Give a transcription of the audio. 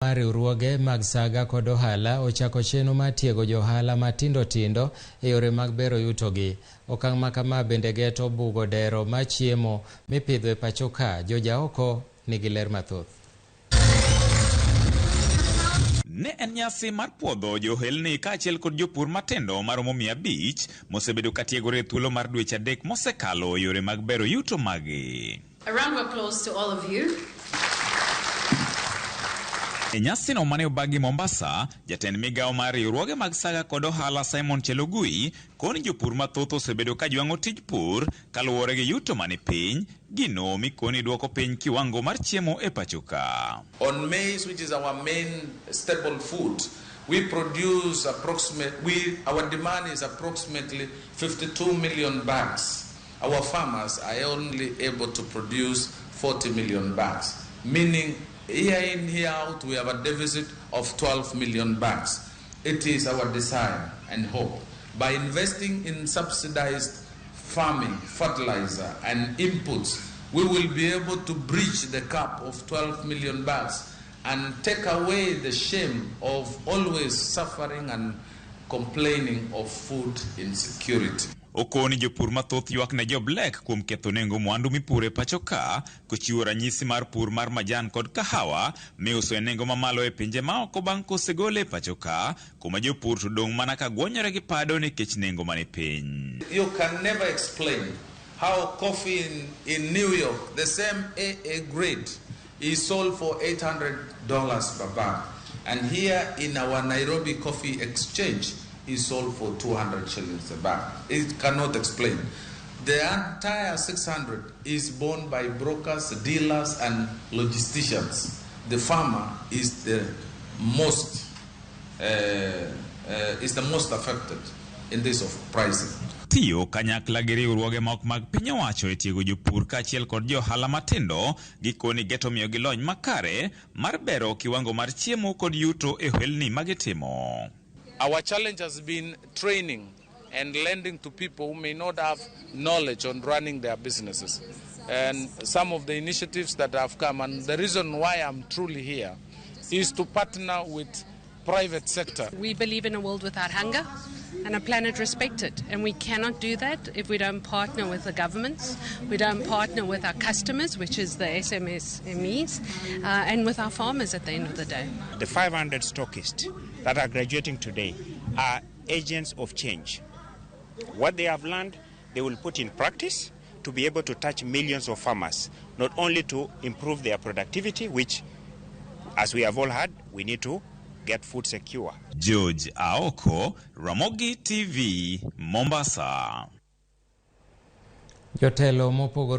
Riwruoge mag Saga kod ohala ochako chenro mar tiego johala matindo tindo e yore mag bero yutogi. Okang' ma kama bende geto bugo dero ma chiemo mipidho e pacho ka. Jojaoko nigi ler mathoth. Ne en nyasi mar puodho johelni kaachiel kod jopur matindo maromo 500 mosebedo katiegore thuolo mar dweche 3 mosekalo yore mag bero yuto magi. A round of applause to all of you. E nyasi no mane obagi Mombasa, jatend Migao mar riwruoge mag Saga kod ohala Simon Chelogui koni jopur mathoth osebedo ka jwang'o tij pur kaluwore gi yuto mani piny, gino mikoni duoko piny kiwango mar chiemo e pacho ka. On maize, which is our main staple food, we produce our demand is approximately 52 million bags. Our farmers are only able to produce 40 million bags, meaning year in, year out, we have a deficit of 12 million bags. It is our desire and hope, by investing in subsidized farming, fertilizer, and inputs, we will be able to breach the cap of 12 million bags and take away the shame of always suffering and complaining of food insecurity. Okoni jopur mathoth ywak ne joblek kuom ketho nengo mwandu mipure pacho ka, kochiwo ranyisi mar pur mar majan kod kahawa miuso e nengo mamalo e pinje maoko bang' kosegole pacho ka, kuma jopur to dong' mana ka gwonyore gi pado nikech nengo mani piny. You can never explain how coffee in New York, the same AA grade, is sold for $800 per bag, and here in our Nairobi Coffee Exchange is sold for 200 shillings a bag. It cannot explain. The entire 600 is borne by brokers, dealers, and logisticians. The farmer is the most affected in this of pricing. Tiyo kanyakla gi riwruoge mok mag piny owacho e tiego jopur kaachiel kod johala matindo gikoni geto miyo gi lony makare mar bero kiwango mar chiemo kod yuto e ohelni magitimo. Our challenge has been training and lending to people who may not have knowledge on running their businesses. And some of the initiatives that have come, and the reason why I'm truly here, is to partner with private sector. We believe in a world without hunger and a planet respected. And we cannot do that if we don't partner with the governments, we don't partner with our customers, which is the SMEs, and with our farmers at the end of the day. The 500 stockists that are graduating today are agents of change. What they have learned, they will put in practice to be able to touch millions of farmers, not only to improve their productivity, which, as we have all heard, we need to get food secure. George Aoko, Ramogi TV, Mombasa. Jotelo mopogore